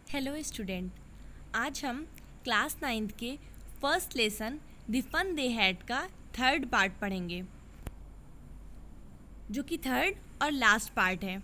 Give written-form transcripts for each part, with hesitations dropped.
Hello student. आज हम class 9th के first lesson the fun they had का थर्ड पार्ट पढ़ेंगे, जो कि थर्ड और लास्ट पार्ट है।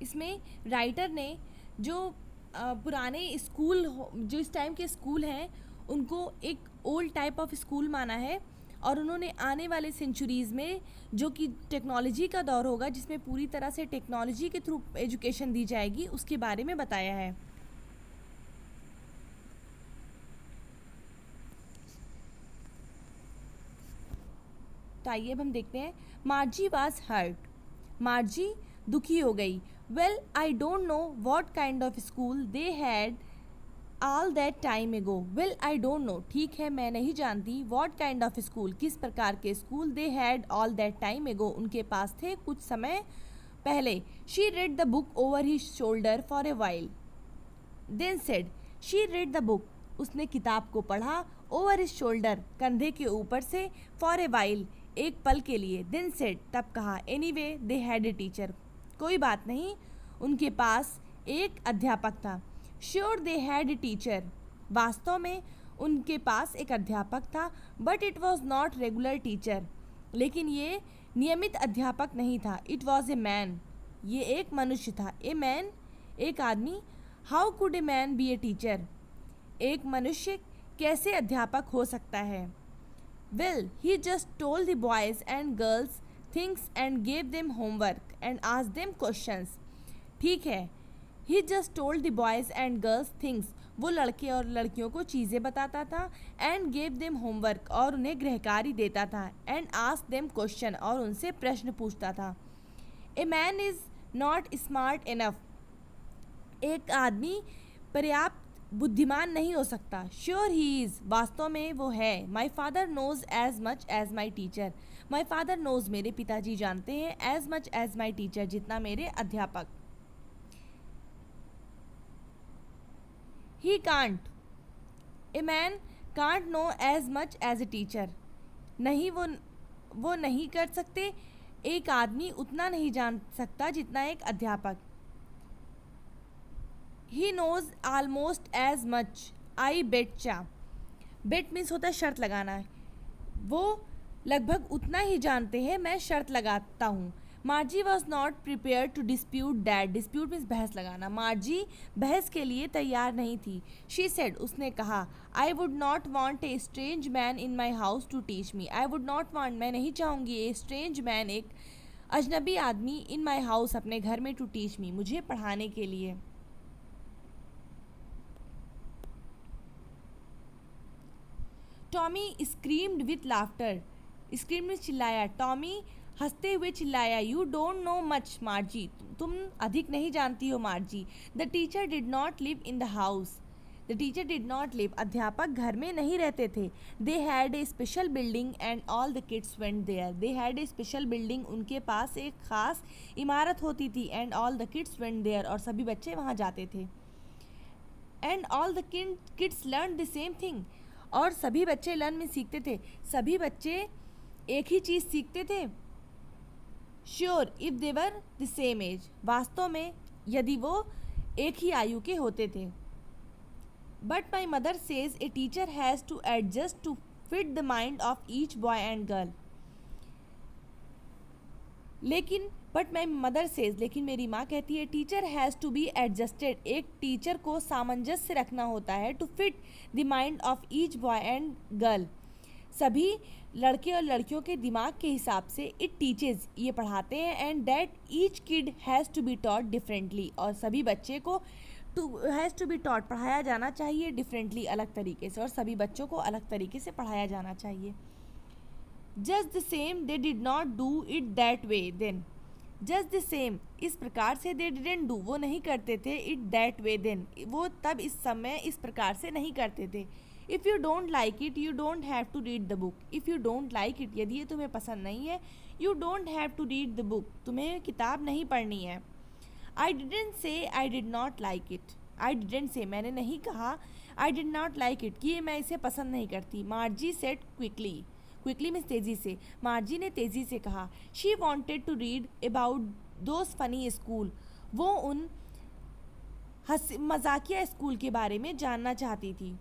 इसमें राइटर ने जो पुराने स्कूल जो इस टाइम के स्कूल हैं उनको एक ओल्ड टाइप ऑफ स्कूल माना है, और उन्होंने आने वाले सेंचुरीज़ में जो कि टेक्नोलॉजी का दौर होगा, जिसमें पूरी तरह से टेक्नोलॉजी के थ्रू एजुकेशन दी जाएगी, उसके बारे में बताया है। तो आइए अब हम देखते हैं। मार्जी वॉज हर्ट। मार्जी दुखी हो गई। Well I don't know what kind of school they had all that time एगो। वेल आई डोंट नो, ठीक है मैं नहीं जानती, वॉट काइंड ऑफ स्कूल, किस प्रकार के school, they had all that time ago, उनके पास थे कुछ समय पहले। She read the book over his shoulder for a while. Then said, she read the book, उसने किताब को पढ़ा, ओवर हिज शोल्डर, कंधे के ऊपर से, फॉर ए वाइल, एक पल के लिए। देन सेड, तब कहा, anyway they had a teacher, कोई बात नहीं, उनके पास एक अध्यापक था। Sure they had a teacher, वास्तव में उनके पास एक अध्यापक था। But it was not regular teacher, लेकिन ये नियमित अध्यापक नहीं था। इट वॉज ए मैन, ये एक मनुष्य था। ए मैन, एक आदमी। How could a man be a teacher, एक मनुष्य कैसे अध्यापक हो सकता है। Well he just told the boys and girls things and gave them homework and asked them questions. ठीक है, he just told the boys and girls things, वो लड़के और लड़कियों को चीज़ें बताता था, एंड गेव देम होमवर्क, और उन्हें गृहकार्य देता था, एंड आस्क्ड देम क्वेश्चन, और उनसे प्रश्न पूछता था। A man is not smart enough, एक आदमी पर्याप्त बुद्धिमान नहीं हो सकता। श्योर ही इज़, वास्तव में वो है। My father knows as much as my teacher, my father knows, मेरे पिताजी जानते हैं, as much as my teacher, जितना मेरे अध्यापक। He can't, a man can't know as much as a teacher, नहीं वो नहीं कर सकते, एक आदमी उतना नहीं जान सकता जितना एक अध्यापक। He knows almost as much I betcha, bet means होता है शर्त लगाना, वो लगभग उतना ही जानते हैं, मैं शर्त लगाता हूँ। Margie was not prepare to dispute that, dispute means बहस लगाना, मार्जी बहस के लिए तैयार नहीं थी। शी सेड, उसने कहा, I would not want a strange man in my house to teach me. I would not want, मैं नहीं चाहूँगी, ए स्ट्रेंज मैन, एक अजनबी आदमी, इन माई हाउस, अपने घर में, टू टीच मी, मुझे पढ़ाने के लिए। Tommy screamed with laughter, scream में चिल्लाया, टॉमी हंसते हुए चिल्लाया। You don't know much Margie, तुम अधिक नहीं जानती हो मार्जी। The teacher did not live in the house, the teacher did not live, अध्यापक घर में नहीं रहते थे। They had a special building and all the kids went there, they had a special building, उनके पास एक खास इमारत होती थी, and all the kids went there, और सभी बच्चे वहाँ जाते थे। And all the kids learn the same thing, और सभी बच्चे लर्न में सीखते थे, सभी बच्चे एक ही चीज़ सीखते थे। Sure if they were the same age, वास्तव में यदि वो एक ही आयु के होते थे। But my mother says a teacher has to adjust to fit the mind of each boy and girl, लेकिन बट माई मदर सेज, लेकिन मेरी माँ कहती है, teacher has to be adjusted, एक टीचर को सामंजस्य रखना होता है, to fit the mind of each boy and girl, सभी लड़के और लड़कियों के दिमाग के हिसाब से। इट टीचेज, ये पढ़ाते हैं, and that each kid has to be taught differently, और सभी बच्चे को हैज़ टू बी टॉट, पढ़ाया जाना चाहिए डिफरेंटली, अलग तरीके से, और सभी बच्चों को अलग तरीके से पढ़ाया जाना चाहिए। Just the same they did not do it that way then, just the same, इस प्रकार से, दे डिडेंट डू, वो नहीं करते थे, इट दैट वे देन, वो तब इस समय इस प्रकार से नहीं करते थे। If you don't like it you don't have to read the book, if you don't like it, यदि ये तुम्हें पसंद नहीं है, you don't have to read the book, तुम्हें किताब नहीं पढ़नी है। I didn't say I did not like it, I didn't say, मैंने नहीं कहा, I did not like it, कि मैं इसे पसंद नहीं करती। Margie said quickly, quickly means तेज़ी से। मार्जी ने तेज़ी से कहा। She wanted to read about those funny school, वो उन मजाकिया स्कूल के बारे में जानना चाहती थी।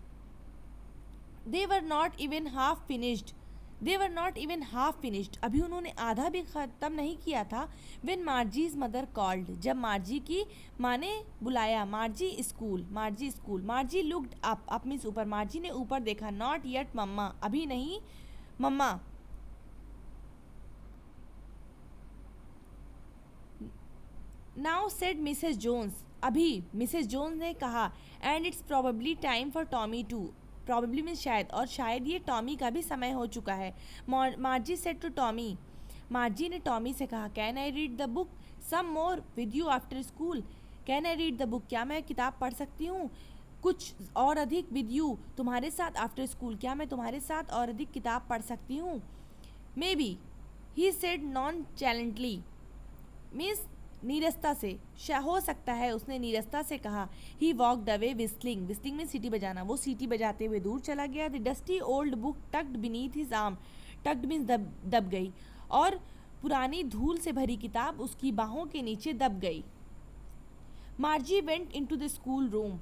They were not even half finished, अभी उन्होंने आधा भी ख़त्म नहीं किया था। व्हेन मार्जीज मदर कॉल्ड, जब मार्जी की माँ ने बुलाया, मार्जी स्कूल। मार्जी लुक्ड अप मीन्स ऊपर, मार्जी ने ऊपर देखा। नॉट येट मम्मा, अभी नहीं मम्मा। नाउ सेड मिसेस जोन्स, अभी मिसेस जोन्स ने कहा। And it's probably time for Tommy too, probably means शायद, और शायद ये टॉमी का भी समय हो चुका है। Margie said to Tommy, Margie ने टॉमी से कहा। Can I read the book some more with you after school, can I read the book, क्या मैं किताब पढ़ सकती हूँ कुछ और अधिक, विद यू तुम्हारे साथ, आफ्टर स्कूल क्या मैं तुम्हारे साथ और अधिक किताब पढ़ सकती हूँ। May be, he said nonchalantly means नीरसता से, हो सकता है, उसने नीरसता से कहा। ही वॉकड अवे विस्लिंग में सीटी बजाना, वो सीटी बजाते हुए दूर चला गया। The dusty old book tucked beneath his arm, tucked means दब गई, और पुरानी धूल से भरी किताब उसकी बाहों के नीचे दब गई। Margie went into the school room,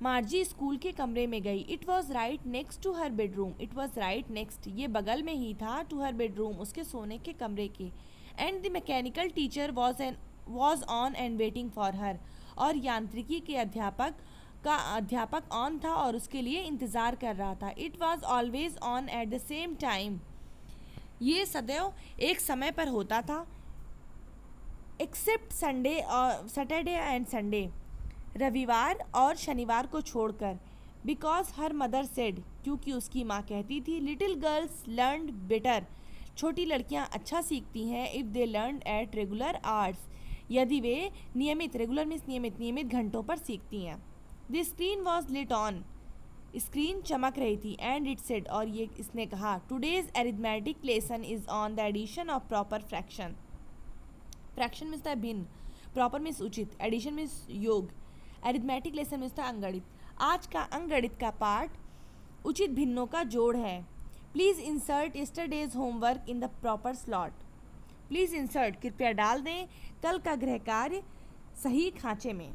Margie school के कमरे में गई। It was right next to her bedroom, it was right next, ये बगल में ही था, टू हर बेडरूम, उसके सोने के कमरे के। And the mechanical teacher was on and waiting for her, और यांत्रिकी के अध्यापक ऑन था और उसके लिए इंतज़ार कर रहा था। It was always on at the same time, ये सदैव एक समय पर होता था। एक्सेप्ट सैटरडे एंड संडे, रविवार और शनिवार को छोड़कर। बिकॉज हर मदर सेड, क्योंकि उसकी माँ कहती थी। लिटिल गर्ल्स लर्न बेटर, छोटी लड़कियाँ अच्छा सीखती हैं। If they learn at regular hours, यदि वे नियमित घंटों पर सीखती हैं। The screen was lit on, screen चमक रही थी। एंड इट सेड, और ये इसने कहा। Today's arithmetic lesson is on the addition of proper fraction, fraction means था भिन्न, प्रॉपर मीन्स उचित, एडिशन मीन्स योग, अरिथमेटिक लेसन मीन्स था अंगणित। आज का अंगणित का पाठ उचित भिन्नों का जोड़ है। Please insert yesterday's homework in the proper slot, please insert कृपया डाल दें कल का गृह कार्य सही खांचे में।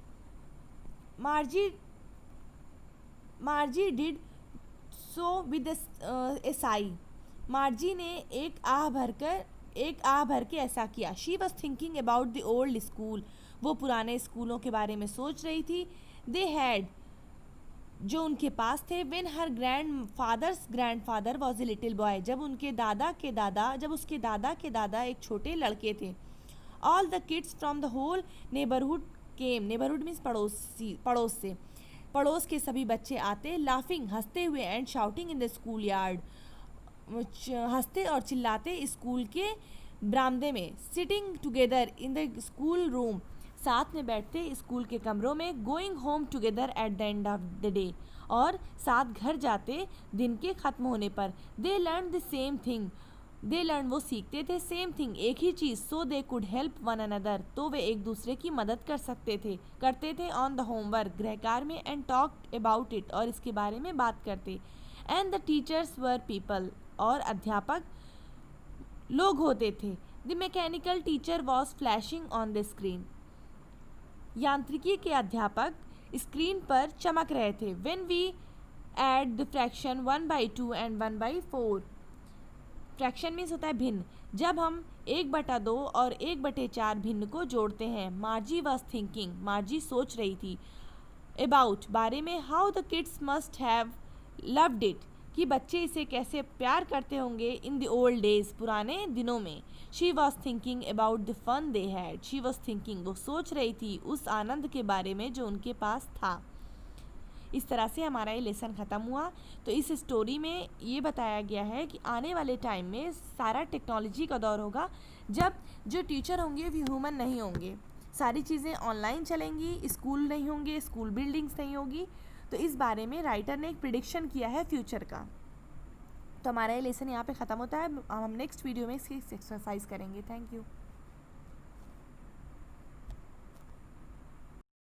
मार्जी डिड सो विद ए साई, मार्जी ने एक आह भर के ऐसा किया। She was thinking about the old school, वो पुराने स्कूलों के बारे में सोच रही थी। दे हैड, जो उनके पास थे। When her grandfather was a little boy, जब उसके दादा के दादा एक छोटे लड़के थे। All the kids from the whole neighbourhood came, neighbourhood means पड़ोस के सभी बच्चे आते। लाफिंग, हंसते हुए। And shouting in the school yard, हंसते और चिल्लाते स्कूल के बरामदे में। Sitting together in the school room, साथ में बैठते स्कूल के कमरों में। Going home together at the end of the day, और साथ घर जाते दिन के ख़त्म होने पर। They learn the same thing, वो सीखते थे सेम थिंग, एक ही चीज़। So they could help one another, तो वे एक दूसरे की मदद करते थे। ऑन द होमवर्क, गृहकार में। एंड टॉक्ड अबाउट इट, और इसके बारे में बात करते। And the teachers were people, और अध्यापक लोग होते थे। The mechanical teacher was flashing on the screen, यांत्रिकी के अध्यापक स्क्रीन पर चमक रहे थे। When we add the fraction 1/2 and 1/4, fraction means होता है भिन्न, जब हम 1/2 और 1/4 भिन्न को जोड़ते हैं। मार्जी वॉज थिंकिंग, मार्जी सोच रही थी। अबाउट, बारे में। How the kids must have loved it, कि बच्चे इसे कैसे प्यार करते होंगे। इन द ओल्ड डेज, पुराने दिनों में। She was thinking about the fun they had, she was thinking, वो सोच रही थी उस आनंद के बारे में जो उनके पास था। इस तरह से हमारा ये लेसन ख़त्म हुआ। तो इस स्टोरी में ये बताया गया है कि आने वाले टाइम में सारा टेक्नोलॉजी का दौर होगा, जब जो टीचर होंगे वो ह्यूमन नहीं होंगे, सारी चीज़ें ऑनलाइन चलेंगी, स्कूल नहीं होंगे, स्कूल बिल्डिंग्स नहीं होगी। तो इस बारे में राइटर ने एक प्रिडिक्शन किया है फ्यूचर का। तो हमारा ये लेसन यहाँ पे ख़त्म होता है। हम नेक्स्ट वीडियो में इसकी एक्सरसाइज करेंगे। Thank you.